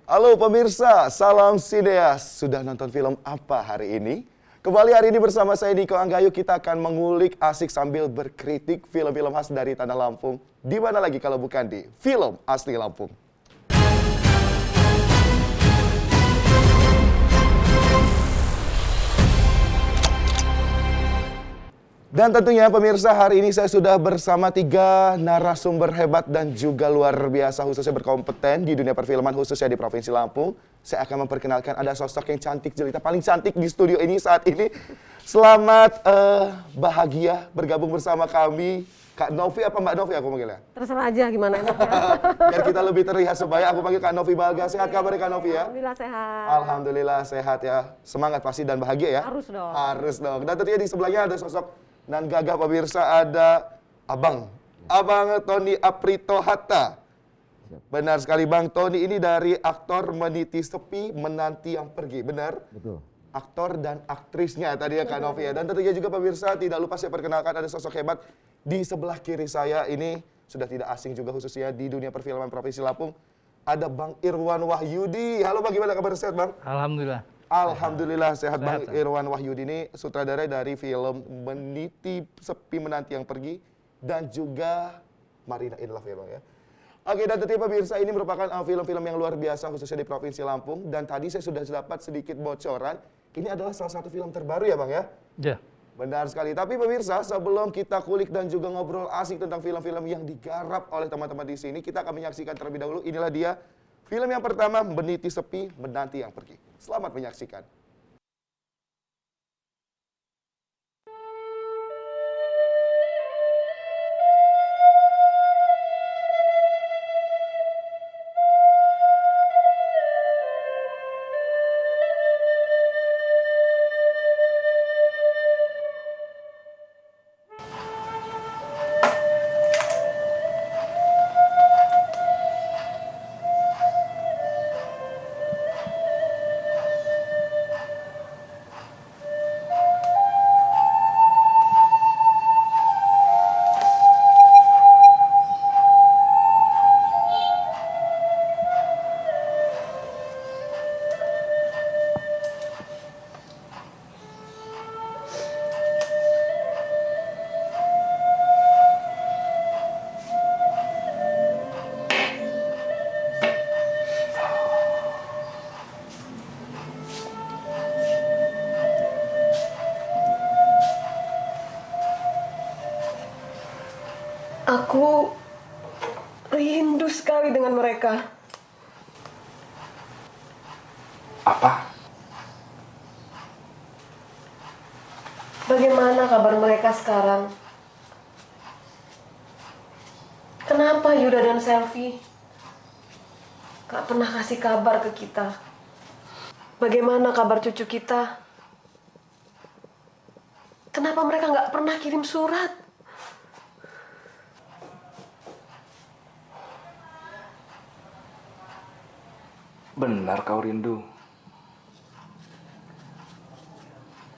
Halo pemirsa, salam Sineas. Sudah nonton film apa hari ini? Kembali hari ini bersama saya Niko Anggayu, kita akan mengulik asik sambil berkritik film-film khas dari Tanah Lampung. Di mana lagi kalau bukan di Film Asli Lampung. Dan tentunya pemirsa, hari ini saya sudah bersama 3 narasumber hebat dan juga luar biasa, khususnya berkompeten di dunia perfilman, khususnya di Provinsi Lampung. Saya akan memperkenalkan ada sosok yang cantik jelita, paling cantik di studio ini saat ini. Selamat bahagia bergabung bersama kami. Kak Novi apa Mbak Novi aku manggilnya? Terserah aja gimana enaknya. Biar kita lebih terlihat sebaya, aku panggil Kak Novi Bahagia. Sehat kabarnya Kak Novi ya? Alhamdulillah sehat. Alhamdulillah sehat ya. Semangat pasti dan bahagia ya? Harus dong. Harus dong. Dan tentunya di sebelahnya ada sosok nan gagah pemirsa, ada Abang Tony Aprito Hatta. Benar sekali Bang Tony, ini dari aktor Meniti Sepi Menanti Yang Pergi, benar? Betul. Aktor dan aktrisnya tadi ya Kak Novi ya. Dan tentunya juga pemirsa, tidak lupa saya perkenalkan ada sosok hebat di sebelah kiri saya. Ini sudah tidak asing juga khususnya di dunia perfilman Provinsi Lampung. Ada Bang Irwan Wahyudi. Halo Bang, gimana kabar, sehat Bang? Alhamdulillah. Alhamdulillah sehat Bang. Sehat. Irwan Wahyudi ini sutradara dari film Meniti Sepi Menanti Yang Pergi dan juga Marina in Love ya Bang ya. Oke, dan tentunya pemirsa, ini merupakan film-film yang luar biasa khususnya di Provinsi Lampung. Dan tadi saya sudah dapat sedikit bocoran, ini adalah salah satu film terbaru ya Bang ya? Ya. Benar sekali. Tapi pemirsa, sebelum kita kulik dan juga ngobrol asik tentang film-film yang digarap oleh teman-teman di sini, kita akan menyaksikan terlebih dahulu. Inilah dia film yang pertama, Meniti Sepi Menanti Yang Pergi. Selamat menyaksikan. Aku rindu sekali dengan mereka. Apa? Bagaimana kabar mereka sekarang? Kenapa Yuda dan Selvi gak pernah kasih kabar ke kita? Bagaimana kabar cucu kita? Kenapa mereka gak pernah kirim surat? Benar kau rindu.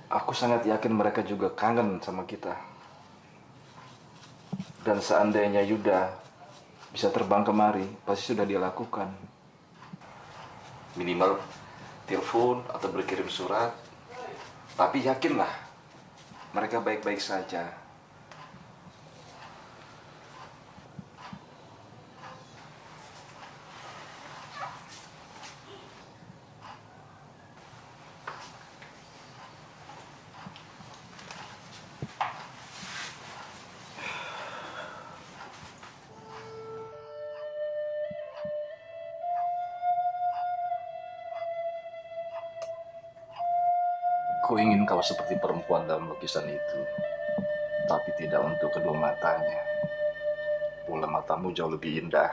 Aku sangat yakin mereka juga kangen sama kita. Dan seandainya Yuda bisa terbang kemari, pasti sudah dia lakukan. Minimal telepon atau berkirim surat. Tapi yakinlah, mereka baik-baik saja. Ku ingin kau seperti perempuan dalam lukisan itu, tapi tidak untuk kedua matanya. Bola matamu jauh lebih indah.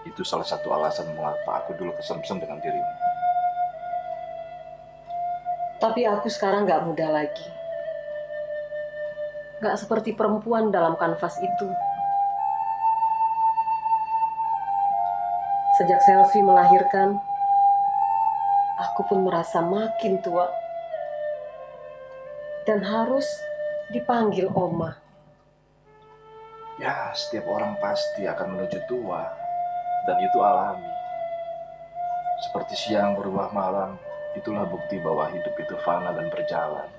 Itu salah satu alasan mengapa aku dulu kesemsem dengan dirimu. Tapi aku sekarang gak muda lagi. Gak seperti perempuan dalam kanvas itu. Sejak Selvi melahirkan, aku pun merasa makin tua. Dan harus dipanggil Oma. Ya, setiap orang pasti akan menuju tua, dan itu alami. Seperti siang berubah malam, itulah bukti bahwa hidup itu fana dan berjalan.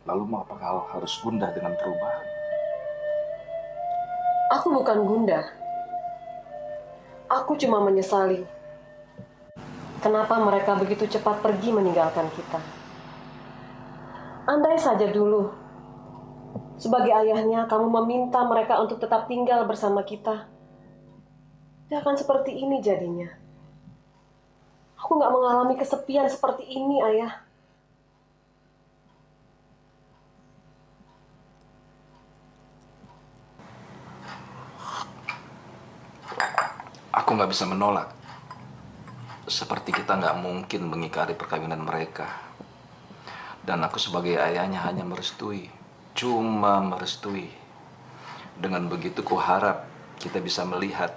Lalu mengapa kau harus gundah dengan perubahan? Aku bukan gundah. Aku cuma menyesali. Kenapa mereka begitu cepat pergi meninggalkan kita? Andai saja dulu, sebagai ayahnya, kamu meminta mereka untuk tetap tinggal bersama kita. Tidak akan seperti ini jadinya. Aku nggak mengalami kesepian seperti ini, Ayah. Aku nggak bisa menolak. Seperti kita nggak mungkin mengingkari perkawinan mereka. Dan aku sebagai ayahnya hanya merestui. Cuma merestui. Dengan begitu ku harap kita bisa melihat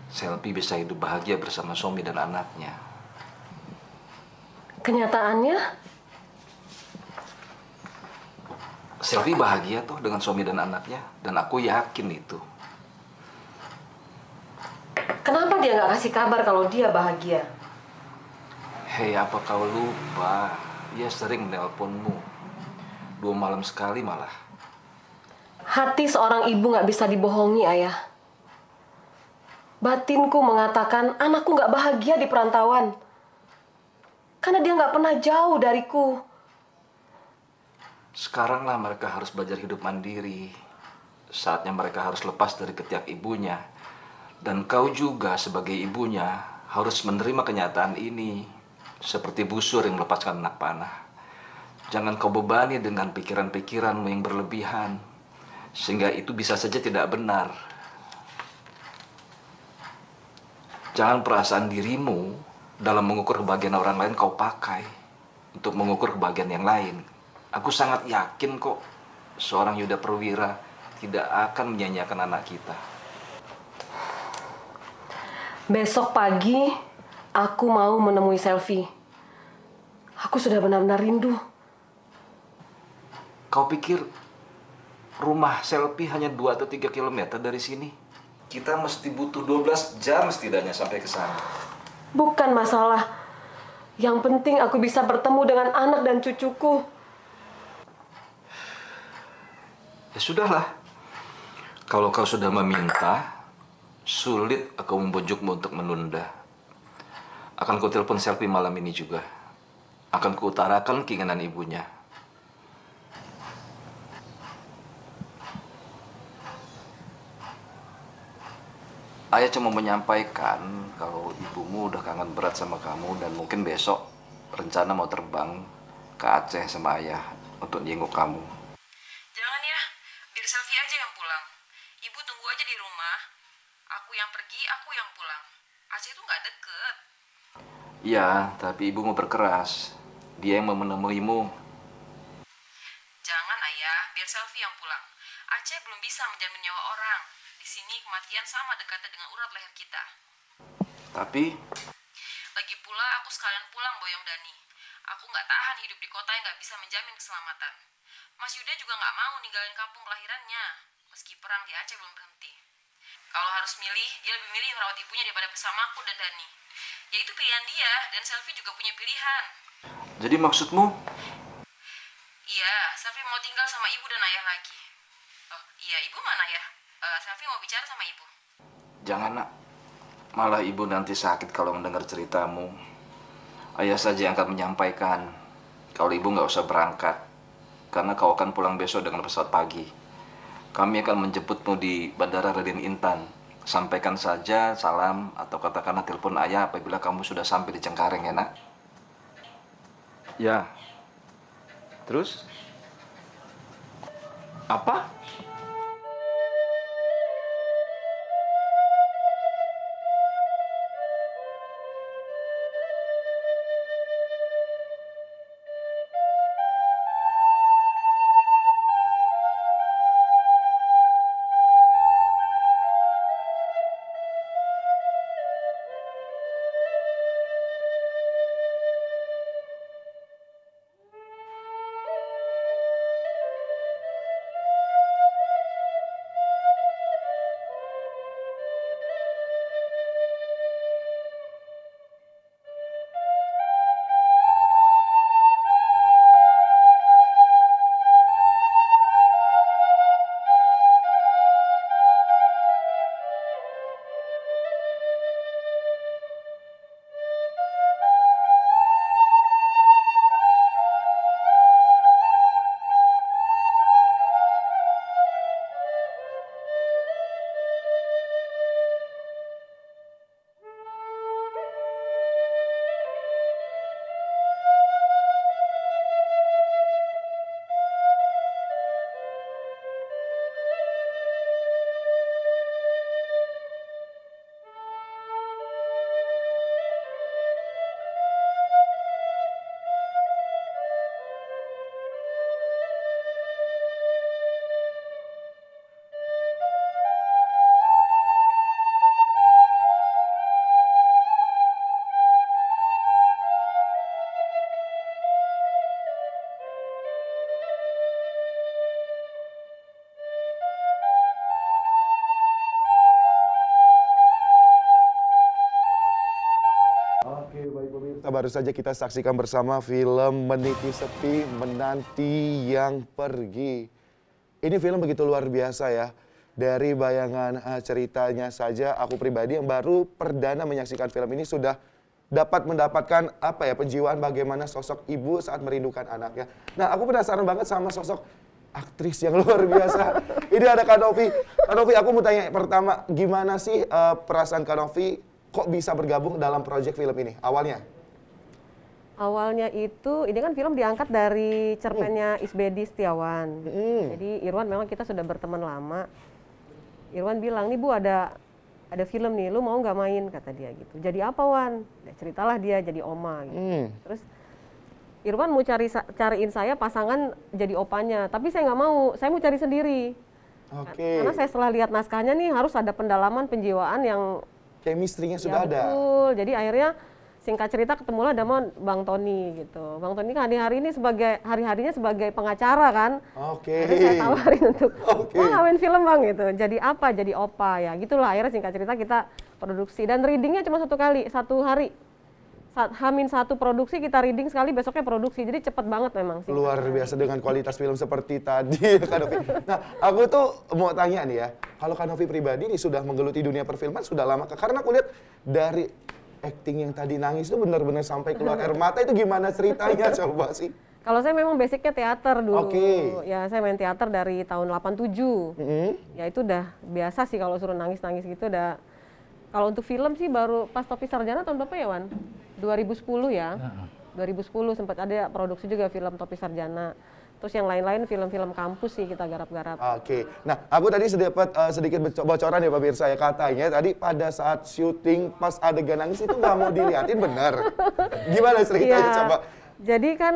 Selvi bisa hidup bahagia bersama suami dan anaknya. Kenyataannya, Selvi bahagia tuh dengan suami dan anaknya. Dan aku yakin itu. kenapa dia nggak kasih kabar kalau dia bahagia? Hei, apa kau lupa? Dia sering menelponmu. 2 malam sekali malah. Hati seorang ibu nggak bisa dibohongi, Ayah. Batinku mengatakan anakku nggak bahagia di perantauan. Karena dia nggak pernah jauh dariku. Sekaranglah mereka harus belajar hidup mandiri. Saatnya mereka harus lepas dari ketiak ibunya. Dan kau juga sebagai ibunya harus menerima kenyataan ini. Seperti busur yang melepaskan anak panah. Jangan kau bebani dengan pikiran-pikiranmu yang berlebihan. Sehingga itu bisa saja tidak benar. Jangan perasaan dirimu dalam mengukur kebahagiaan orang lain kau pakai untuk mengukur kebahagiaan yang lain. Aku sangat yakin kok seorang Yuda Perwira tidak akan menyanyiakan anak kita. Besok pagi, aku mau menemui Selvi. Aku sudah benar-benar rindu. Kau pikir rumah Selvi hanya 2 atau 3 kilometer dari sini? Kita mesti butuh 12 jam setidaknya sampai ke sana. Bukan masalah. Yang penting aku bisa bertemu dengan anak dan cucuku. Ya sudahlah. Kalau kau sudah meminta, sulit aku membujukmu untuk menunda. Akan ku telepon Selvi malam ini juga. Akan ku utarakan keinginan ibunya. Ayah cuma menyampaikan kalau ibumu udah kangen berat sama kamu dan mungkin besok rencana mau terbang ke Aceh sama ayah untuk jenguk kamu. Jangan ya, biar Selvi aja yang pulang. Ibu tunggu aja di rumah. Aku yang pergi, aku yang pulang. Aceh itu nggak deket. Iya, tapi ibu mau berkeras. Dia yang mau menemuimu. Jangan ayah, biar Selvi yang pulang. Aceh belum bisa menjamin nyawa orang. Di sini kematian sama dekatnya dengan urat leher kita. Tapi Lagi pula aku sekalian pulang boyong Dani. Aku nggak tahan hidup di kota yang nggak bisa menjamin keselamatan. Mas Yuda juga nggak mau ninggalin kampung kelahirannya. Meski perang di Aceh belum berhenti. Kalau harus milih, dia lebih milih merawat ibunya daripada bersamaku dan Dani. Ya itu pilihan dia, dan Selvi juga punya pilihan. jadi maksudmu? Iya, Selvi mau tinggal sama ibu dan ayah lagi. Oh iya, ibu mana ya? Selvi mau bicara sama ibu. Jangan nak. Malah ibu nanti sakit kalau mendengar ceritamu. Ayah saja yang akan menyampaikan. Kalau ibu nggak usah berangkat. Karena kau akan pulang besok dengan pesawat pagi. Kami akan menjemputmu di Bandara Raden Intan. Sampaikan saja salam atau katakanlah telepon ayah apabila kamu sudah sampai di Cengkareng ya nak. Ya. Terus? Apa? baru saja kita saksikan bersama film Meniti Sepi Menanti Yang Pergi. Ini film begitu luar biasa ya. Dari bayangan ceritanya saja, aku pribadi yang baru perdana menyaksikan film ini sudah dapat mendapatkan penjiwaan bagaimana sosok ibu saat merindukan anaknya. Nah, aku penasaran banget sama sosok aktris yang luar biasa. Ini ada Kak Novi. Kak Novi, aku mau tanya pertama, gimana sih perasaan Kak Novi kok bisa bergabung dalam proyek film ini awalnya? Awalnya itu, ini kan film diangkat dari cerpennya Isbedi Setiawan. Jadi Irwan memang kita sudah berteman lama. Irwan bilang, nih Bu ada film nih, lu mau nggak main? Kata dia gitu. Jadi apa Wan? Ya, ceritalah dia jadi Oma gitu. Terus Irwan mau cariin saya pasangan jadi opanya, tapi saya nggak mau, saya mau cari sendiri. Karena saya setelah lihat naskahnya nih harus ada pendalaman penjiwaan yang chemistry-nya sudah ada. Betul. Jadi akhirnya singkat cerita ketemulah sama Bang Tony gitu. Bang Tony kan hari-harinya sebagai pengacara kan. Akhirnya saya tawarin untuk wah main film Bang gitu. Jadi apa? Jadi opa ya. Gitulah akhirnya singkat cerita kita produksi dan readingnya cuma satu hari. H-1 produksi kita reading sekali, besoknya produksi. Jadi cepet banget memang sih. Luar biasa dengan kualitas film seperti tadi Kak Novi. Nah, aku tuh mau tanya nih ya. Kalau Kak Novi pribadi nih sudah menggeluti dunia perfilman sudah lama. Karena aku lihat dari acting yang tadi nangis itu benar-benar sampai keluar air mata, itu gimana ceritanya coba sih? Kalau saya memang basicnya teater dulu. Ya saya main teater dari tahun 87. Ya itu udah biasa sih kalau suruh nangis-nangis gitu udah. Kalau untuk film sih baru pas Topi Sarjana tahun berapa ya Wan? 2010 ya. 2010 sempat ada produksi juga film Topi Sarjana. Terus yang lain-lain film-film kampus sih kita garap-garap. Nah aku tadi dapat sedikit bocoran ya pemirsa ya, katanya tadi pada saat syuting pas adegan nangis itu nggak mau dilihatin, benar? Gimana ceritanya coba? Jadi kan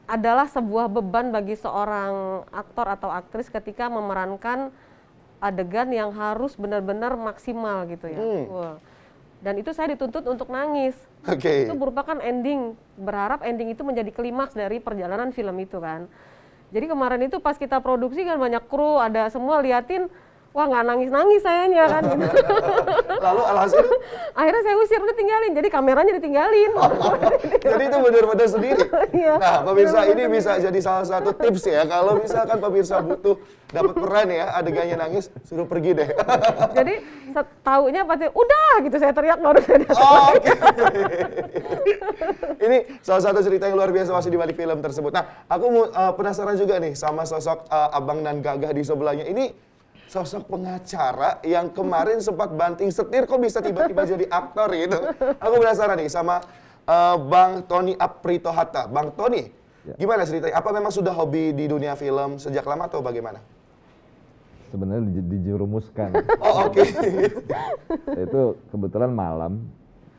adalah sebuah beban bagi seorang aktor atau aktris ketika memerankan adegan yang harus benar-benar maksimal gitu ya. Dan itu saya dituntut untuk nangis. Itu merupakan ending, berharap ending itu menjadi klimaks dari perjalanan film itu kan. Jadi kemarin itu pas kita produksi kan banyak kru, ada semua liatin, wah nggak nangis-nangis sayanya kan gitu. Lalu alhasil? Akhirnya saya usir, udah tinggalin, jadi kameranya ditinggalin. Jadi itu benar-benar sendiri? Nah pemirsa, ini bisa jadi salah satu tips ya, kalau misalkan pemirsa butuh dapat peran ya, adegannya nangis, suruh pergi deh. Jadi taunya pasti, udah gitu saya teriak baru saya Ini salah satu cerita yang luar biasa masih di balik film tersebut. Nah aku mau penasaran juga nih sama sosok Abang Nan Gagah di sebelahnya. Ini sosok pengacara yang kemarin sempat banting setir, kok bisa tiba-tiba jadi aktor gitu. Aku penasaran nih sama Bang Tony Aprito Hatta. Bang Tony, gimana ceritanya? Apa memang sudah hobi di dunia film sejak lama atau bagaimana? Sebenarnya dijerumuskan. Itu kebetulan malam,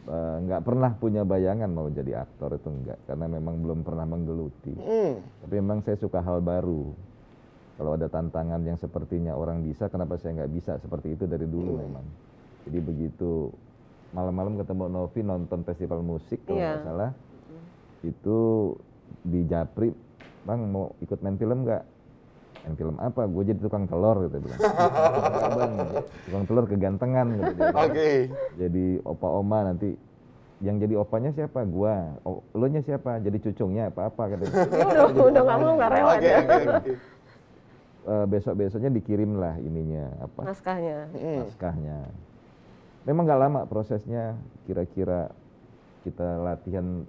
nggak pernah punya bayangan mau jadi aktor itu enggak. Karena memang belum pernah menggeluti. Tapi memang saya suka hal baru. Kalau ada tantangan yang sepertinya orang bisa, kenapa saya nggak bisa? Seperti itu dari dulu memang. Jadi begitu malam-malam ketemu Novi nonton festival musik kalau nggak salah, itu di Japri, Bang mau ikut main film nggak? Main film apa? Gue jadi tukang telur gitu bilang. Bang, tukang telur kegantengan gitu. Jadi opa oma nanti. Yang jadi opanya siapa? Gua. Lo nya siapa? Jadi cucungnya apa-apa gitu. Udah nggak mau, nggak rela. Besok-besoknya dikirim lah ininya apa? Naskahnya. Memang nggak lama prosesnya, kira-kira kita latihan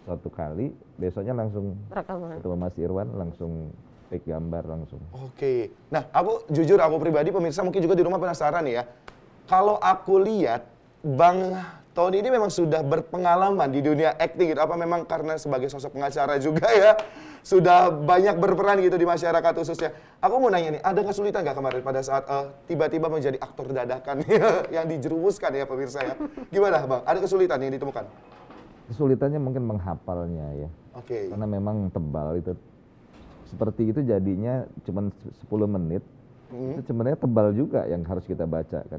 satu kali, besoknya langsung ketemu Mas Irwan, langsung take gambar langsung. Nah aku jujur, aku pribadi pemirsa mungkin juga di rumah penasaran ya. Kalau aku lihat Bang Tony ini memang sudah berpengalaman di dunia acting gitu. Apa memang karena sebagai sosok pengacara juga ya, sudah banyak berperan gitu di masyarakat khususnya. Aku mau nanya nih, ada kesulitan nggak kemarin pada saat tiba-tiba menjadi aktor dadakan yang dijerumuskan ya pemirsa ya? Gimana Bang? Ada kesulitan yang ditemukan? Kesulitannya mungkin menghafalnya ya. Karena memang tebal itu. Seperti itu jadinya cuma 10 menit. Itu sebenarnya tebal juga yang harus kita baca kan.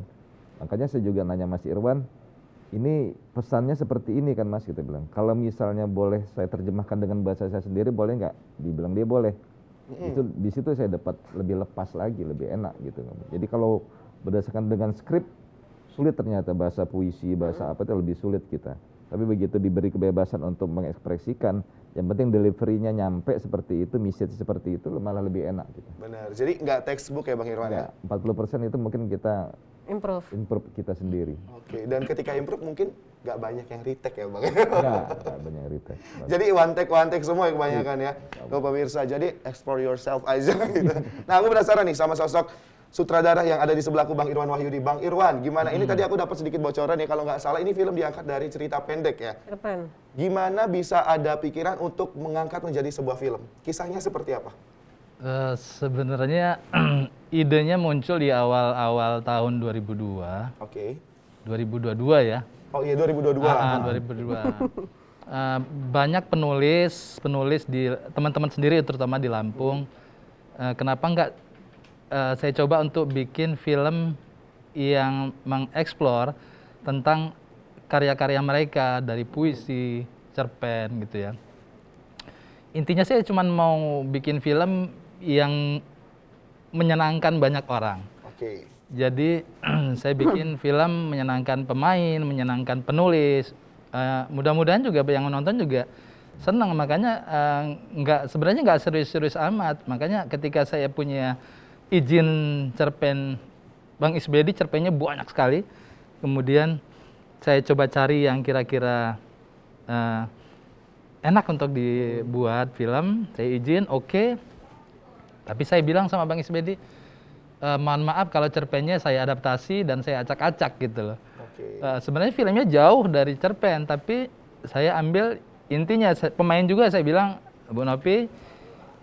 Makanya saya juga nanya Mas Irwan, ini pesannya seperti ini kan Mas, kita bilang. Kalau misalnya boleh saya terjemahkan dengan bahasa saya sendiri, boleh nggak? Dibilang dia boleh. Itu di situ saya dapat lebih lepas lagi, lebih enak gitu. Jadi kalau berdasarkan dengan skrip, sulit ternyata bahasa puisi, bahasa apa itu lebih sulit kita. Tapi begitu diberi kebebasan untuk mengekspresikan, yang penting delivery-nya nyampe seperti itu, message seperti itu malah lebih enak gitu. Benar. Jadi nggak textbook ya Bang Irwan ya? 40% itu mungkin kita Improve. improve kita sendiri. Oke, dan ketika improve mungkin nggak banyak yang retake ya Bang? Enggak banyak retake. Jadi one take semua kebanyakan ya. Kalau pemirsa, jadi explore yourself aja gitu. Nah aku penasaran nih sama sosok sutradara yang ada di sebelahku Bang Irwan Wahyudi. Bang Irwan, gimana? Ini tadi aku dapat sedikit bocoran ya, kalau nggak salah ini film diangkat dari cerita pendek ya. Cerpen. Gimana bisa ada pikiran untuk mengangkat menjadi sebuah film? Kisahnya seperti apa? Sebenarnya idenya muncul di awal-awal tahun 2002, Oke. 2022 ya. Oh iya 2022. 2022. Banyak penulis di teman-teman sendiri terutama di Lampung. Kenapa enggak saya coba untuk bikin film yang mengeksplor tentang karya-karya mereka dari puisi, cerpen gitu ya. Intinya saya cuma mau bikin film yang menyenangkan banyak orang. Oke. Jadi saya bikin film menyenangkan pemain, menyenangkan penulis. Mudah-mudahan juga yang menonton juga senang. Makanya sebenarnya nggak serius-serius amat. Makanya ketika saya punya izin cerpen Bang Isbedi, cerpennya banyak sekali. Kemudian saya coba cari yang kira-kira enak untuk dibuat film. Saya izin, oke. Tapi saya bilang sama Bang Isbedi, mohon maaf kalau cerpennya saya adaptasi dan saya acak-acak gitu loh. Sebenarnya filmnya jauh dari cerpen, tapi saya ambil intinya. Pemain juga saya bilang, Bu Nopi,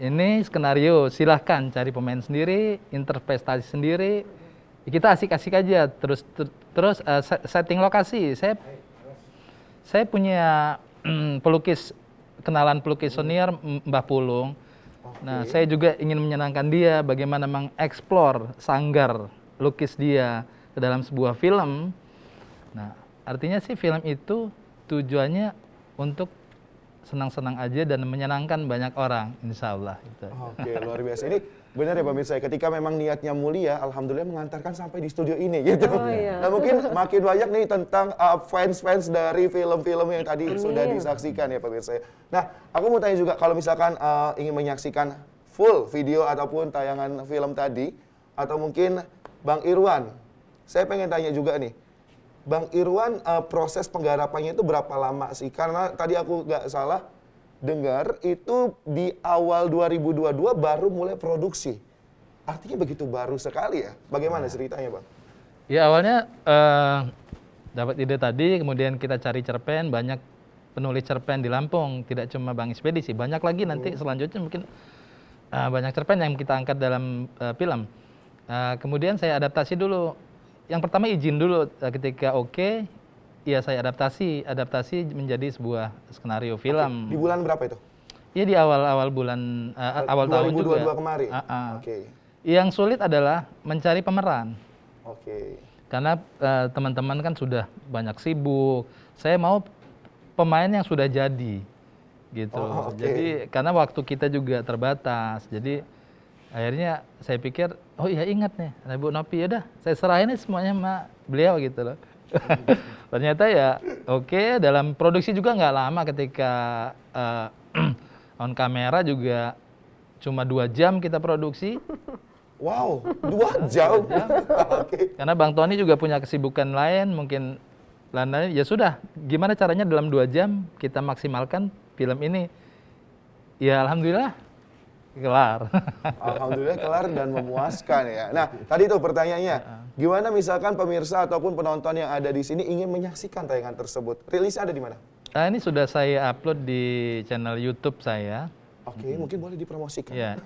ini skenario, silahkan cari pemain sendiri, interpretasi sendiri. Kita asik-asik aja. Terus setting lokasi. Saya punya kenalan pelukis senior Mbah Pulung. Nah, saya juga ingin menyenangkan dia bagaimana mengeksplor sanggar lukis dia ke dalam sebuah film. Nah, artinya sih film itu tujuannya untuk senang-senang aja dan menyenangkan banyak orang, insya Allah. Gitu. Oke, luar biasa. Ini benar ya pemirsa, ketika memang niatnya mulia, alhamdulillah mengantarkan sampai di studio ini gitu. Oh, iya. Nah mungkin makin banyak nih tentang fans-fans dari film-film yang tadi sudah disaksikan ya pemirsa. Nah, aku mau tanya juga kalau misalkan ingin menyaksikan full video ataupun tayangan film tadi, atau mungkin Bang Irwan, saya pengen tanya juga nih, Bang Irwan, proses penggarapannya itu berapa lama sih? Karena tadi aku nggak salah dengar itu di awal 2022 baru mulai produksi. Artinya begitu baru sekali ya? Bagaimana ceritanya Bang? Ya awalnya dapat ide tadi, kemudian kita cari cerpen, banyak penulis cerpen di Lampung, tidak cuma Bang Isbedi sih, banyak lagi nanti selanjutnya mungkin banyak cerpen yang kita angkat dalam film. Kemudian saya adaptasi dulu. Yang pertama izin dulu, ketika oke, ya saya adaptasi menjadi sebuah skenario film. Di bulan berapa itu? Iya di awal bulan awal tahun juga. 2022 kemarin? Oke. Yang sulit adalah mencari pemeran. Oke. Karena teman-teman kan sudah banyak sibuk. Saya mau pemain yang sudah jadi, gitu. Oh, oke. Jadi karena waktu kita juga terbatas. Jadi akhirnya saya pikir, oh iya ingat nih, ada Bu Nopi, yaudah saya serahin semuanya sama beliau gitu loh. Ternyata ya oke, dalam produksi juga nggak lama ketika on kamera juga cuma 2 jam kita produksi. Wow, 2 jam. Oke. Karena Bang Tony juga punya kesibukan lain, mungkin lain-lain. Ya sudah, gimana caranya dalam 2 jam kita maksimalkan film ini? Ya alhamdulillah kelar. Alhamdulillah kelar dan memuaskan ya. Nah, tadi tuh pertanyaannya, gimana misalkan pemirsa ataupun penonton yang ada di sini ingin menyaksikan tayangan tersebut? Rilisnya ada di mana? Ini sudah saya upload di channel YouTube saya. Oke, mungkin boleh dipromosikan. Ya.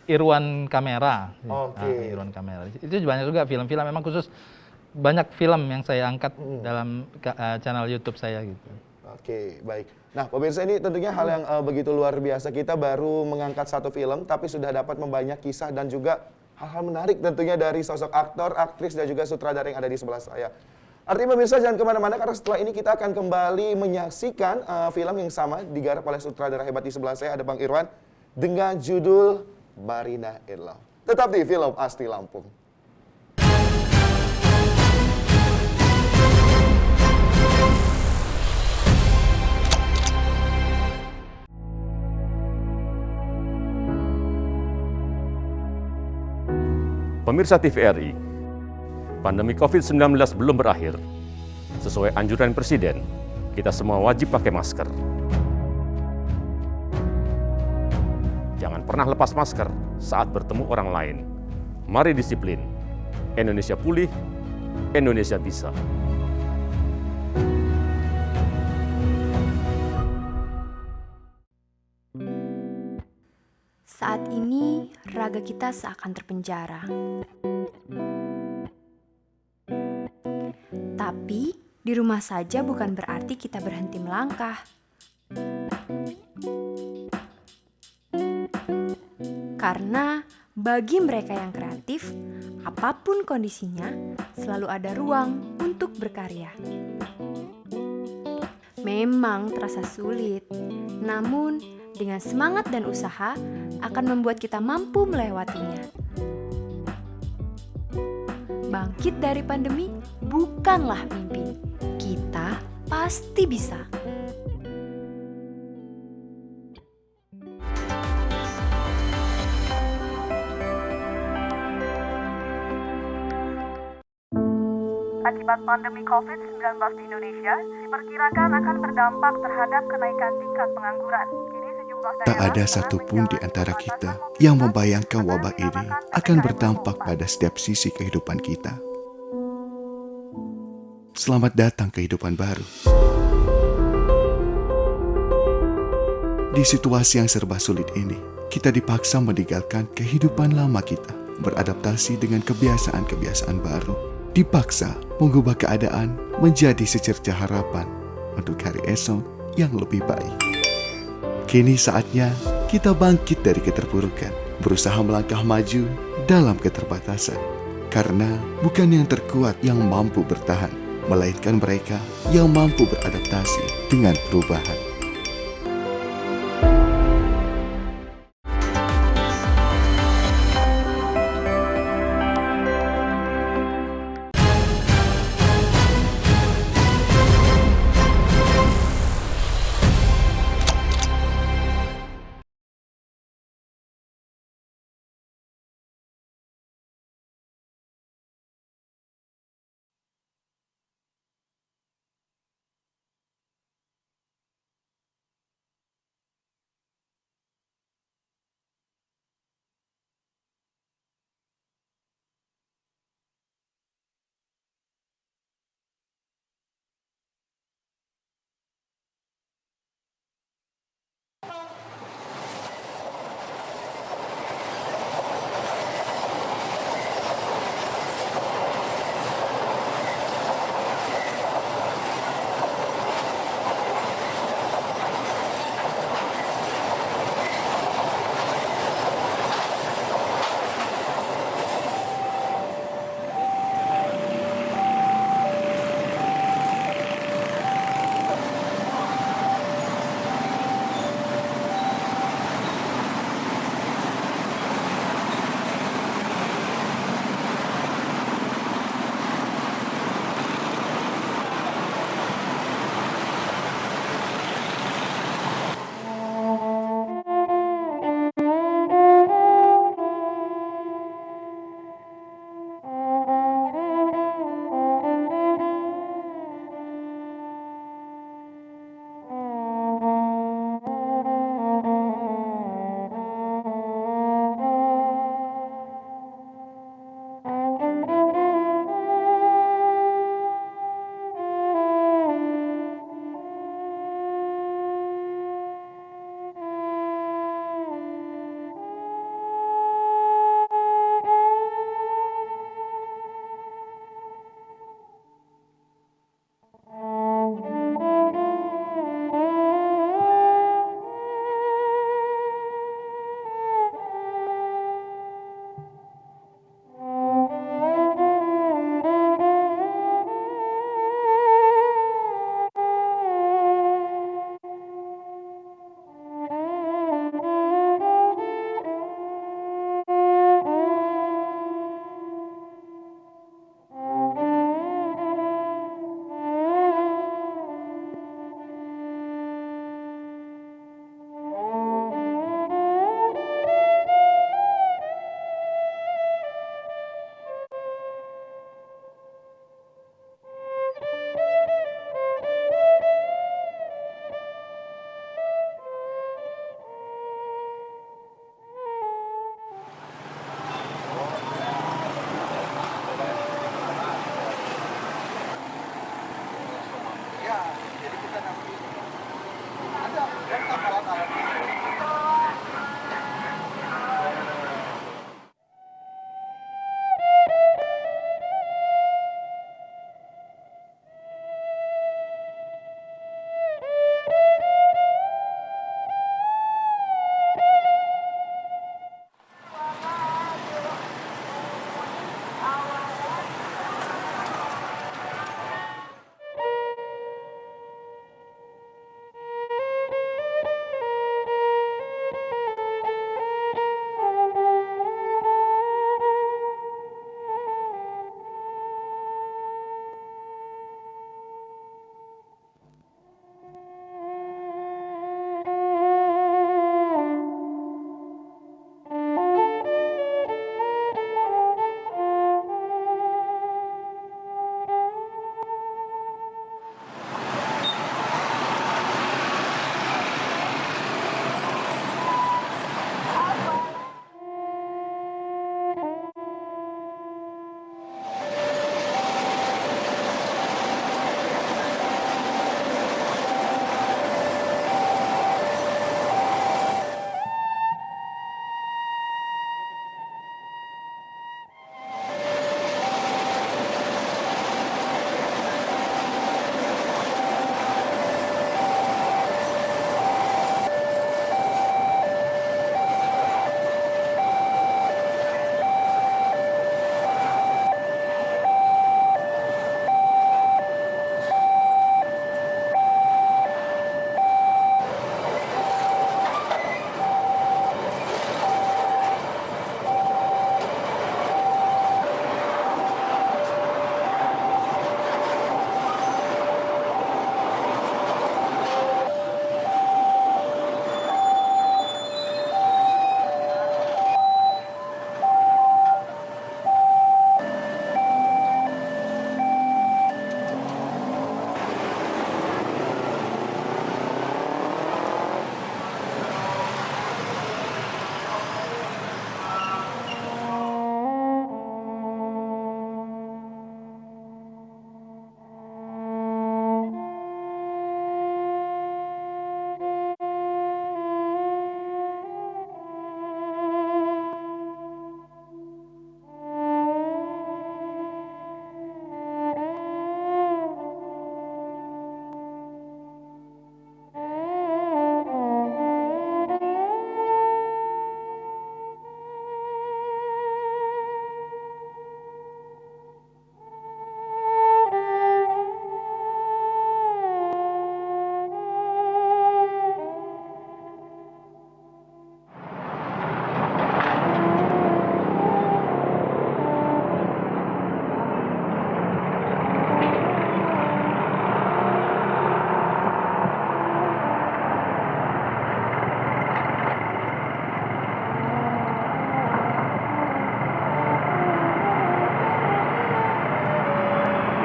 Irwan Kamera. Oke. Irwan Kamera. Itu banyak juga film-film, memang khusus banyak film yang saya angkat dalam channel YouTube saya gitu. Oke, baik. Nah, pemirsa, ini tentunya hal yang begitu luar biasa. Kita baru mengangkat satu film, tapi sudah dapat membanyak kisah dan juga hal-hal menarik tentunya dari sosok aktor, aktris, dan juga sutradara yang ada di sebelah saya. Artinya pemirsa jangan kemana-mana, karena setelah ini kita akan kembali menyaksikan film yang sama digarap oleh sutradara hebat di sebelah saya, ada Bang Irwan, dengan judul Marina in Love. Tetap di Film Asli Lampung. Pemirsa TVRI, pandemi COVID-19 belum berakhir. Sesuai anjuran Presiden, kita semua wajib pakai masker. Jangan pernah lepas masker saat bertemu orang lain. Mari disiplin. Indonesia pulih, Indonesia bisa. Saat ini, raga kita seakan terpenjara. Tapi, di rumah saja bukan berarti kita berhenti melangkah. Karena bagi mereka yang kreatif, apapun kondisinya, selalu ada ruang untuk berkarya. Memang terasa sulit, namun dengan semangat dan usaha akan membuat kita mampu melewatinya. Bangkit dari pandemi bukanlah mimpi. Kita pasti bisa. Akibat pandemi COVID-19 di Indonesia, diperkirakan akan berdampak terhadap kenaikan tingkat pengangguran. Kini sejumlah Tak daerah ada satupun di antara kita yang membayangkan wabah ini akan berdampak pada setiap sisi kehidupan kita. Selamat datang kehidupan baru. Di situasi yang serba sulit ini, kita dipaksa meninggalkan kehidupan lama kita, beradaptasi dengan kebiasaan-kebiasaan baru, dipaksa mengubah keadaan menjadi secercah harapan untuk hari esok yang lebih baik. Kini saatnya kita bangkit dari keterpurukan, berusaha melangkah maju dalam keterbatasan. Karena bukan yang terkuat yang mampu bertahan, melainkan mereka yang mampu beradaptasi dengan perubahan.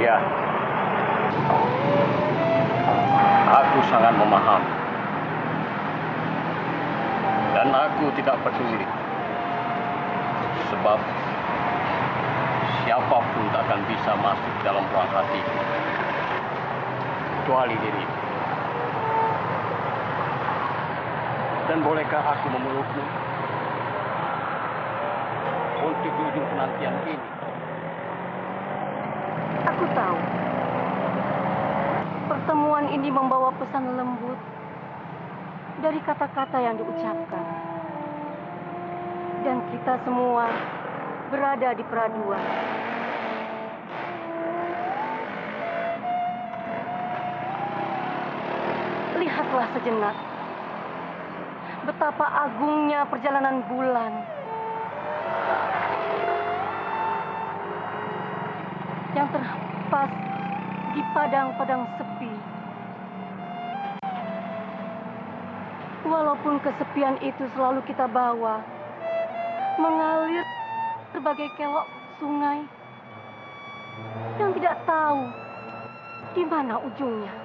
Ya, aku sangat memahami. Dan aku tidak peduli. Sebab siapapun tak akan bisa masuk dalam ruang hatiku. Kecuali dirimu. Dan bolehkah aku memelukmu? Untuk di ujung penantian ini. Aku tahu. Pertemuan ini membawa pesan lembut dari kata-kata yang diucapkan. Dan kita semua berada di peraduan. Lihatlah sejenak betapa agungnya perjalanan bulan yang terhempas di padang-padang sepi. Walaupun kesepian itu selalu kita bawa, mengalir sebagai kelok sungai yang tidak tahu di mana ujungnya.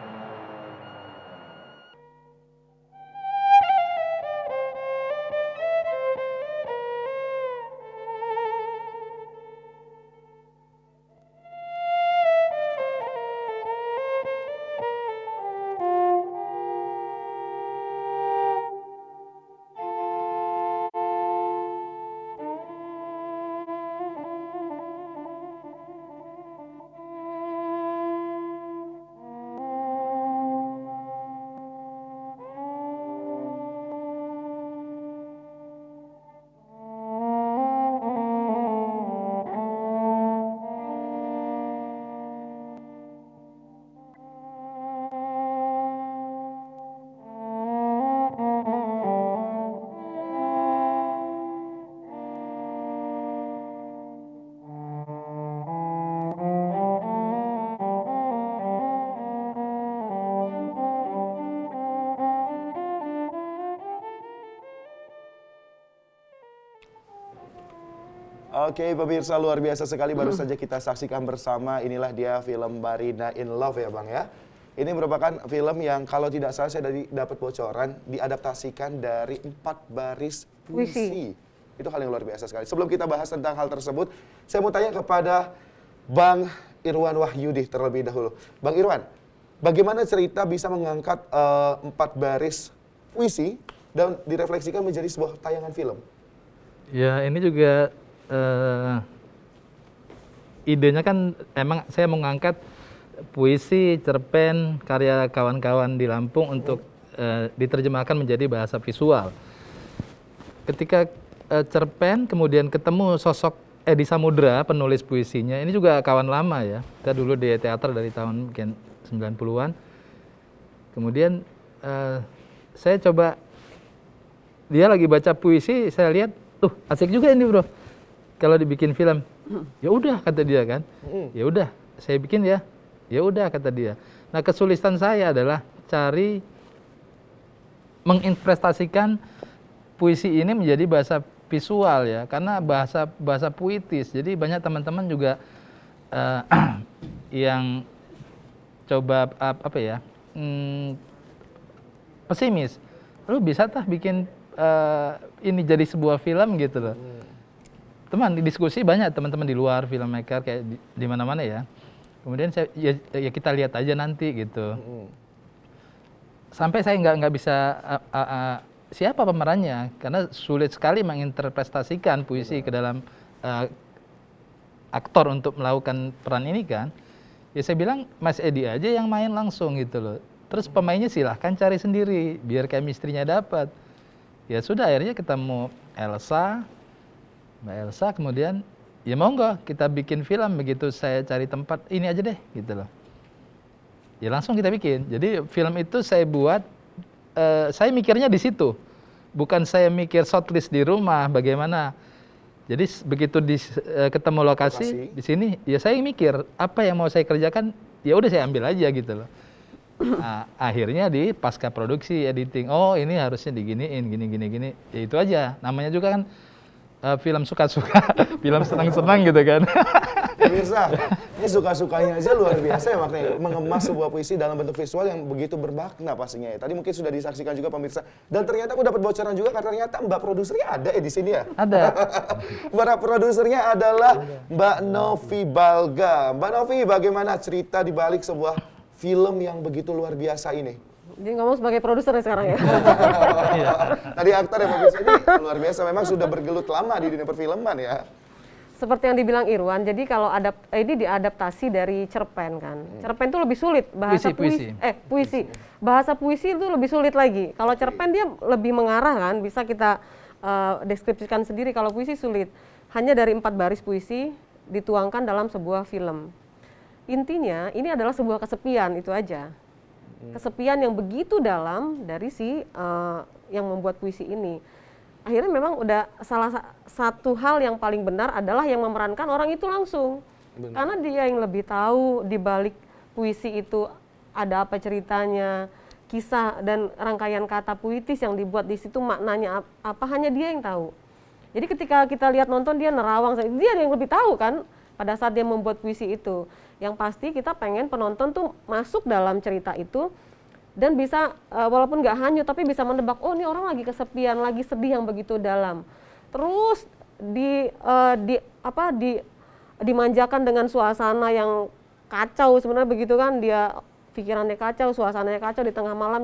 Oke, pemirsa luar biasa sekali baru saja kita saksikan bersama. Inilah dia film Barina in Love ya Bang ya. Ini merupakan film yang kalau tidak salah saya dapat bocoran diadaptasikan dari 4 baris puisi. Itu hal yang luar biasa sekali. Sebelum kita bahas tentang hal tersebut, saya mau tanya kepada Bang Irwan Wahyudi terlebih dahulu. Bang Irwan, bagaimana cerita bisa mengangkat 4 baris puisi dan direfleksikan menjadi sebuah tayangan film? Ya, ini juga idenya kan emang saya mengangkat puisi, cerpen, karya kawan-kawan di Lampung untuk diterjemahkan menjadi bahasa visual. Ketika cerpen kemudian ketemu sosok Edi Samudra, penulis puisinya, ini juga kawan lama ya. Kita dulu di teater dari tahun mungkin 90-an. Kemudian saya coba, dia lagi baca puisi, saya lihat, asik juga ini bro. Kalau dibikin film, ya udah kata dia kan, ya udah saya bikin ya, ya udah kata dia. Nah kesulitan saya adalah cari menginvestasikan puisi ini menjadi bahasa visual ya, karena bahasa puitis. Jadi banyak teman-teman juga yang coba pesimis, lu bisa tah bikin ini jadi sebuah film gitu loh. Teman diskusi banyak teman-teman di luar filmmaker kayak di mana-mana ya. Kemudian ya kita lihat aja nanti gitu. Sampai saya nggak bisa siapa pemerannya karena sulit sekali menginterpretasikan puisi ke dalam aktor untuk melakukan peran ini kan. Ya saya bilang Mas Edi aja yang main langsung gitu loh. Terus pemainnya silahkan cari sendiri biar chemistry-nya dapat. Ya sudah akhirnya ketemu Mbak Elsa, kemudian ya mau nggak kita bikin film, begitu saya cari tempat ini aja deh gitu loh. Ya langsung kita bikin. Jadi film itu saya buat, saya mikirnya di situ. Bukan saya mikir shortlist di rumah bagaimana. Jadi begitu ketemu lokasi di sini, ya saya mikir apa yang mau saya kerjakan, ya udah saya ambil aja gitu loh. Nah, akhirnya di pasca produksi editing, oh ini harusnya diginiin, gini. Ya itu aja. Namanya juga kan film suka-suka, film senang-senang gitu kan. Pemirsa, ini suka-sukanya aja luar biasa ya maknanya. Mengemas sebuah puisi dalam bentuk visual yang begitu bermakna pastinya ya. Tadi mungkin sudah disaksikan juga pemirsa. Dan ternyata aku dapat bocoran juga karena ternyata Mbak produsernya ada di sini ya. Ada. Mbak produsernya adalah Mbak Novi Balga. Mbak Novi, bagaimana cerita di balik sebuah film yang begitu luar biasa ini? Jadi ngomong sebagai produser ya sekarang ya. Tadi aktor ya pemirsa, ini luar biasa. Memang sudah bergelut lama di dunia perfilman ya. Seperti yang dibilang Irwan, jadi kalau ini diadaptasi dari cerpen kan. Cerpen itu lebih sulit, bahasa puisi. Bahasa puisi itu lebih sulit lagi. Kalau cerpen dia lebih mengarah kan, bisa kita deskripsikan sendiri. Kalau puisi sulit. Hanya dari 4 baris puisi dituangkan dalam sebuah film. Intinya ini adalah sebuah kesepian, itu aja. Kesepian yang begitu dalam dari yang membuat puisi ini. Akhirnya memang udah salah satu hal yang paling benar adalah yang memerankan orang itu langsung. Benar. Karena dia yang lebih tahu di balik puisi itu ada apa ceritanya, kisah dan rangkaian kata puitis yang dibuat di situ maknanya apa, hanya dia yang tahu. Jadi ketika kita lihat nonton dia nerawang, dia yang lebih tahu kan pada saat dia membuat puisi itu. Yang pasti kita pengen penonton tuh masuk dalam cerita itu dan bisa walaupun nggak hanyut tapi bisa menebak, oh ini orang lagi kesepian, lagi sedih yang begitu dalam. Terus dimanjakan dengan suasana yang kacau, sebenarnya begitu kan, dia pikirannya kacau, suasananya kacau di tengah malam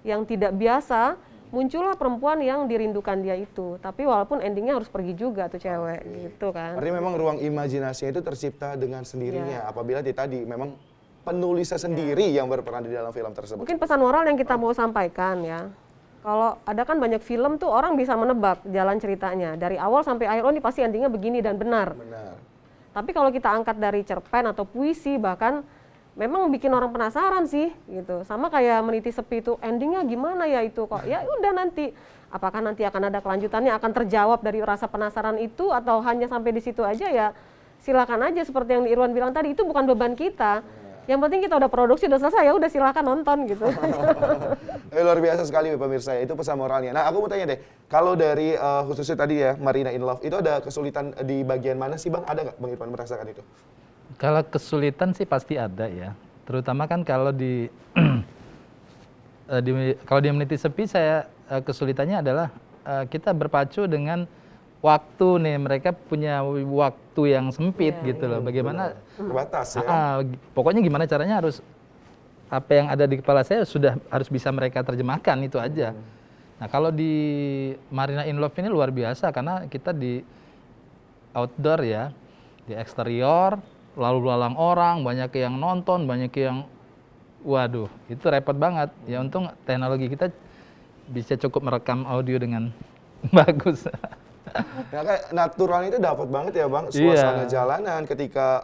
yang tidak biasa, muncullah perempuan yang dirindukan dia itu. Tapi walaupun endingnya harus pergi juga tuh cewek gitu kan. Artinya memang ruang imajinasinya itu tercipta dengan sendirinya apabila tadi memang penulisnya sendiri yang berperan di dalam film tersebut. Mungkin pesan moral yang kita mau sampaikan ya. Kalau ada kan banyak film tuh orang bisa menebak jalan ceritanya. Dari awal sampai akhir, oh ini pasti endingnya begini dan benar. Tapi kalau kita angkat dari cerpen atau puisi bahkan memang bikin orang penasaran sih gitu. Sama kayak Meniti Sepi itu endingnya gimana ya itu kok. Ya udah nanti apakah nanti akan ada kelanjutannya, akan terjawab dari rasa penasaran itu atau hanya sampai di situ aja, ya silakan aja seperti yang Irwan bilang tadi, itu bukan beban kita. Yang penting kita udah produksi, udah selesai, ya udah silakan nonton gitu. Luar biasa sekali pemirsa, itu pesan moralnya. Nah aku mau tanya deh, kalau dari khususnya tadi ya Marina in Love, itu ada kesulitan di bagian mana sih Bang? Ada nggak Bang Irwan merasakan itu? Kalau kesulitan sih pasti ada ya. Terutama kan kalau di kalau di Meniti Sepi saya kesulitannya adalah kita berpacu dengan waktu nih, mereka punya waktu yang sempit gitu loh. Bagaimana terbatas ya. Pokoknya gimana caranya harus apa yang ada di kepala saya sudah harus bisa mereka terjemahkan, itu aja. Nah, kalau di Marina in Love ini luar biasa karena kita di outdoor ya, di eksterior, lalu lalang orang, banyak yang nonton, banyak yang waduh, itu repot banget. Ya untung teknologi kita bisa cukup merekam audio dengan bagus. Nah, kayak natural itu dapat banget ya Bang, suasana jalanan ketika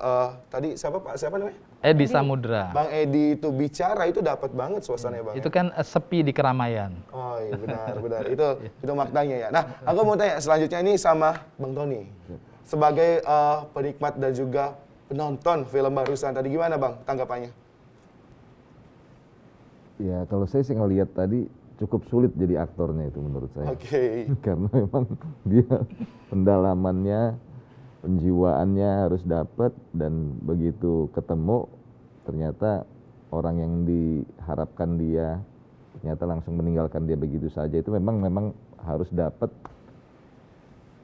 tadi siapa namanya? Edi Samudra. Bang Edi itu bicara itu dapat banget suasananya Bang. Itu kan sepi di keramaian. Oh iya benar. Itu maknanya ya. Nah, aku mau tanya selanjutnya ini sama Bang Tony. Sebagai penikmat dan juga penonton film barusan tadi, gimana Bang tanggapannya? Ya kalau saya sih ngelihat tadi cukup sulit jadi aktornya itu menurut saya. Karena memang dia pendalamannya, penjiwaannya harus dapat, dan begitu ketemu ternyata orang yang diharapkan dia ternyata langsung meninggalkan dia begitu saja. Itu memang harus dapat.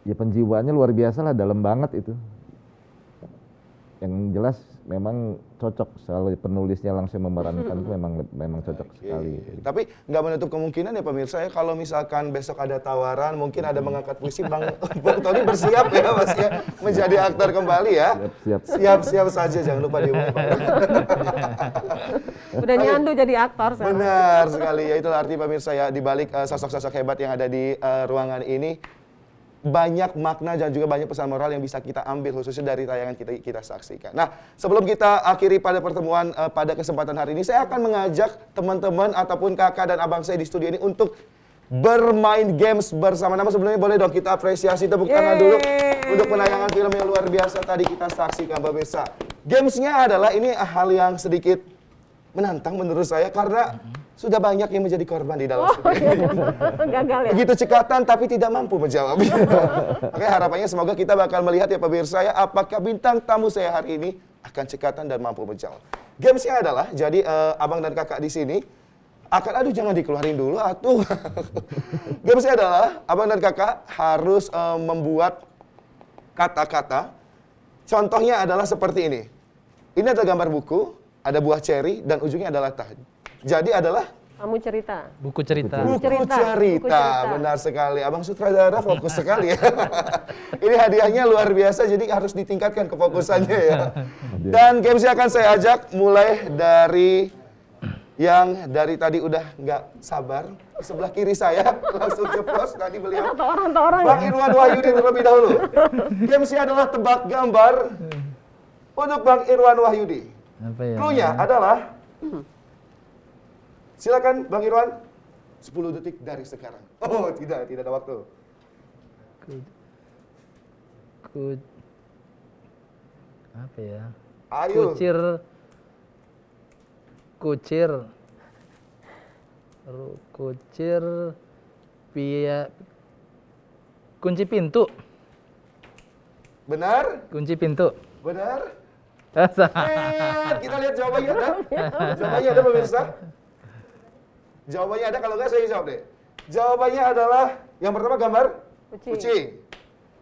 Ya penjiwaannya luar biasa lah, dalam banget itu. Yang jelas memang cocok, selalu penulisnya langsung memerankan itu memang cocok sekali. Tapi nggak menutup kemungkinan ya pemirsa ya, kalau misalkan besok ada tawaran, mungkin ada mengangkat puisi, Bang Tony bersiap ya Mas ya menjadi aktor kembali ya. Siap saja, jangan lupa diumumkan. Udah nyandu jadi aktor sekarang. Benar sekali, ya itulah arti pemirsa ya, di balik sosok-sosok hebat yang ada di ruangan ini. Banyak makna dan juga banyak pesan moral yang bisa kita ambil khususnya dari tayangan kita saksikan. Nah, sebelum kita akhiri pada pertemuan pada kesempatan hari ini, saya akan mengajak teman-teman ataupun kakak dan abang saya di studio ini untuk bermain games bersama. Nama sebelumnya boleh dong kita apresiasi, tepuk tangan dulu untuk penayangan film yang luar biasa tadi kita saksikan pemirsa. Gamesnya adalah ini hal yang sedikit menantang menurut saya karena sudah banyak yang menjadi korban di dalam studio ini. Gagal ya. Begitu cekatan tapi tidak mampu menjawab. Oke, harapannya semoga kita bakal melihat ya pemirsa ya, apakah bintang tamu saya hari ini akan cekatan dan mampu menjawab. Gamesnya adalah, jadi abang dan kakak di sini akan, aduh jangan dikeluarin dulu atuh. Gamesnya adalah, abang dan kakak harus membuat kata-kata. Contohnya adalah seperti ini. Ini adalah gambar buku, ada buah ceri, dan ujungnya adalah tah. Jadi adalah Kamu cerita. Buku cerita. buku cerita. cerita. Benar sekali. Abang sutradara fokus sekali ya. Ini hadiahnya luar biasa, jadi harus ditingkatkan kefokusannya ya. Dan gamesnya akan saya ajak mulai dari yang dari tadi udah nggak sabar. Sebelah kiri saya langsung ceplos tadi beliau. Satu orang Bang ya. Irwan Wahyudi terlebih dahulu. Gamesnya adalah tebak gambar untuk Bang Irwan Wahyudi. Apa ya? Cluenya adalah, silakan Bang Irwan, 10 detik dari sekarang. Oh, tidak ada waktu. Apa ya? Ayo. Kucir kunci pintu. Benar? Kunci pintu. Benar? Kita lihat jawabannya ada. Jawabannya ada pemirsa. Jawabannya ada, kalau nggak saya jawab deh. Jawabannya adalah, yang pertama gambar kucing.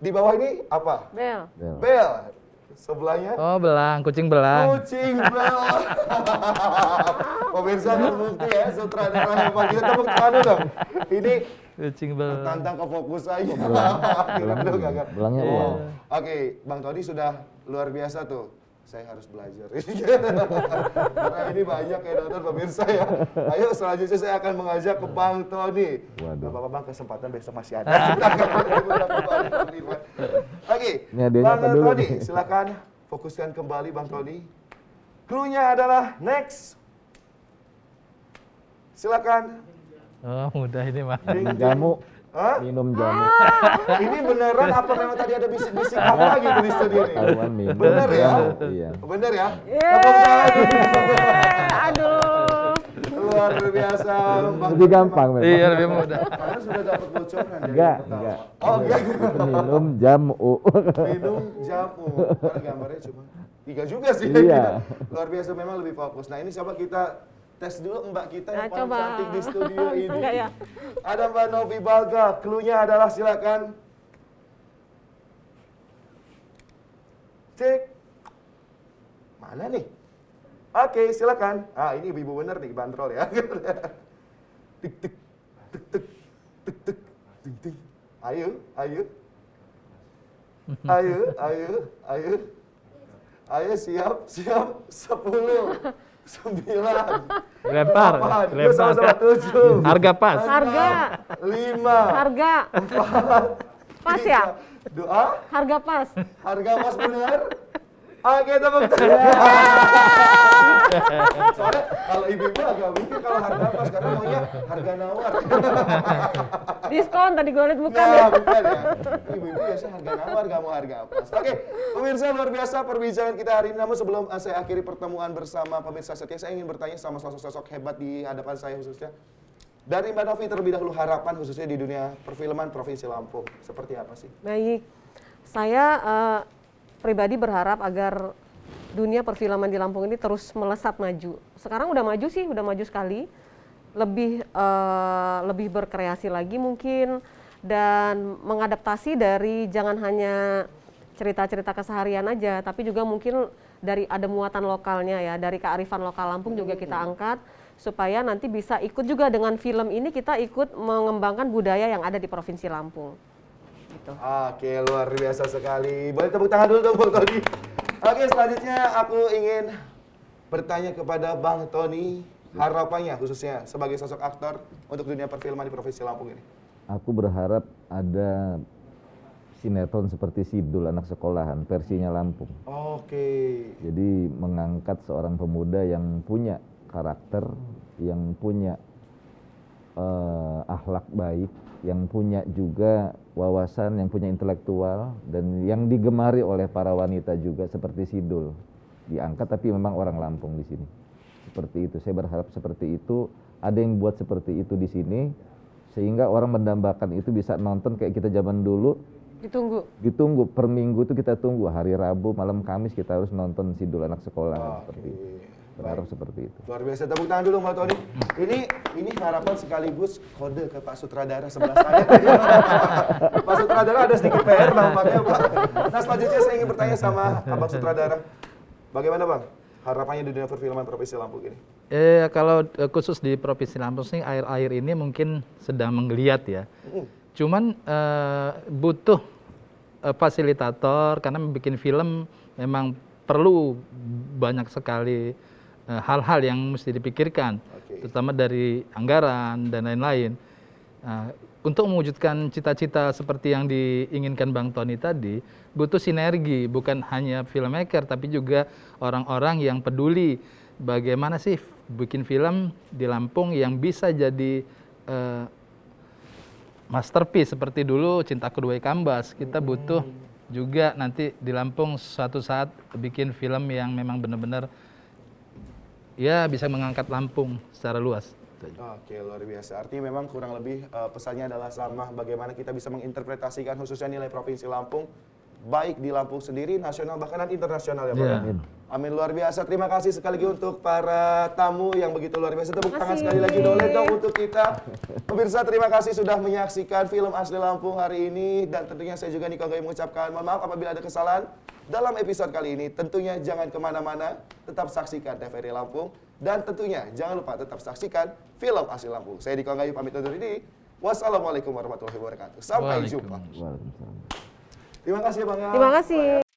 Di bawah ini apa? Bel. Bel. Sebelahnya Oh, belang, kucing belang. kucing bel. Pemirsa terbukti ya, sutradara hebat. Kita tepuk tangan dong. Ini Kucing belang. tantang kefokusannya. Gagal. Belangnya Oh. uang. Oke, Bang Tony sudah luar biasa tuh. Saya harus belajar. Karena ini banyak ya nonton pemirsa ya. Ayo selanjutnya saya akan mengajak ke Bang Tony. Waduh. Gak apa-apa Bang, kesempatan besok masih ada. Oke, Ini hadiahnya Bang apa dulu Tony, nih? silakan fokuskan kembali Bang Tony. Cluenya adalah next. Silakan. Oh, mudah ini mah. Jamu. Hah? Minum jamu. Ini beneran apa memang tadi ada bisik-bisik apa gitu di studio ini? Taruhan minum. Bener ya? Iya. Bener ya? Aduh. Luar biasa. Bang. Lebih gampang memang. Iya, lebih mudah. Karena sudah dapat bocoran dari Enggak, yang pertama. enggak. Oh, enggak. Minum jamu. Minum jamu. Karena gambarnya cuma 3 juga sih. Iya. Luar biasa, memang lebih fokus. Nah, ini coba kita tes dulu Mbak kita yang Nah, paling coba. cantik di studio Bisa ini. nggak ya? Ada Mbak Novi Balga. Cluenya adalah silakan. Cek. Mana nih? Oke, silakan. Ah, ini ibu-ibu bener nih, bandrol ya. Tik tik tik tik tik tik tik tik. Ayo, ayo. Ayo, ayo, ayo. Ayo, siap, siap. 10, 9, Lempar, 8, lempar. sama-sama 7. Harga pas. Harga. 5, Harga. 4, Pas ya? Doa, Harga pas. harga pas benar. Oke, tepuk tangan. Soalnya kalau ibu-ibu agak mikir kalau harga pas, karena maunya harga nawar. Diskon tadi gue liat bukan Nah, ya? bukan ya. Ibu-ibu biasa harga nawar, gak mau harga pas. Oke, pemirsa, luar biasa perbincangan kita hari ini. Namun sebelum saya akhiri pertemuan bersama pemirsa setia, saya ingin bertanya sama sosok-sosok hebat di hadapan saya khususnya. Dari Mbak Novi terlebih dahulu, harapan khususnya di dunia perfilman Provinsi Lampung. Seperti apa sih? Baik, saya pribadi berharap agar dunia perfilman di Lampung ini terus melesat maju. Sekarang udah maju sih, udah maju sekali. Lebih berkreasi lagi mungkin, dan mengadaptasi dari jangan hanya cerita-cerita keseharian aja, tapi juga mungkin dari ada muatan lokalnya ya, dari kearifan lokal Lampung juga kita angkat, supaya nanti bisa ikut juga dengan film ini, kita ikut mengembangkan budaya yang ada di Provinsi Lampung. Gitu. Oke, luar biasa sekali. Boleh tepuk tangan dulu dong Bang Tony. Oke, selanjutnya aku ingin bertanya kepada Bang Tony, harapannya khususnya sebagai sosok aktor untuk dunia perfilman di Provinsi Lampung ini. Aku berharap ada sinetron seperti Sidul, anak sekolahan, versinya Lampung. Oke. Jadi mengangkat seorang pemuda yang punya karakter, yang punya akhlak baik, yang punya juga wawasan, yang punya intelektual, dan yang digemari oleh para wanita juga seperti Sidul. Diangkat tapi memang orang Lampung di sini. Seperti itu, saya berharap seperti itu ada yang buat seperti itu di sini, sehingga orang mendambakan itu bisa nonton kayak kita zaman dulu. Ditunggu per minggu itu kita tunggu, hari Rabu malam Kamis kita harus nonton Sidul Anak Sekolah seperti itu. Berharap seperti itu. Luar biasa, tepuk tangan dulu Mbak Tony. Ini harapan sekaligus kode ke Pak Sutradara sebelah saya. Pak Sutradara ada sedikit PR nampaknya Pak. Nah selanjutnya saya ingin bertanya sama Abang Sutradara. Bagaimana Bang harapannya di dunia perfilman Provinsi Lampung ini? Kalau khusus di Provinsi Lampung sih akhir-akhir ini mungkin sedang menggeliat ya. Cuman butuh fasilitator karena membuat film memang perlu banyak sekali hal-hal yang mesti dipikirkan, terutama dari anggaran dan lain-lain. Untuk mewujudkan cita-cita seperti yang diinginkan Bang Tony tadi, butuh sinergi, bukan hanya filmmaker, tapi juga orang-orang yang peduli bagaimana sih bikin film di Lampung yang bisa jadi masterpiece seperti dulu Cintaku Dua Kambas. Kita butuh juga nanti di Lampung suatu saat bikin film yang memang benar-benar ya bisa mengangkat Lampung secara luas. Oke, luar biasa. Artinya memang kurang lebih pesannya adalah sama bagaimana kita bisa menginterpretasikan khususnya nilai Provinsi Lampung, baik di Lampung sendiri, nasional, bahkan nanti internasional ya Pak. Amin, luar biasa. Terima kasih sekali lagi untuk para tamu yang begitu luar biasa. Tepuk tangan sekali lagi dong untuk kita. Pemirsa, terima kasih sudah menyaksikan film Asli Lampung hari ini. Dan tentunya saya juga Niko Gai mengucapkan mohon maaf apabila ada kesalahan dalam episode kali ini. Tentunya jangan kemana-mana, tetap saksikan TVRI Lampung. Dan tentunya jangan lupa tetap saksikan film Asli Lampung. Saya Niko Gai pamit undur diri. Wassalamualaikum warahmatullahi wabarakatuh. Sampai jumpa. Terima kasih Bang. Terima kasih.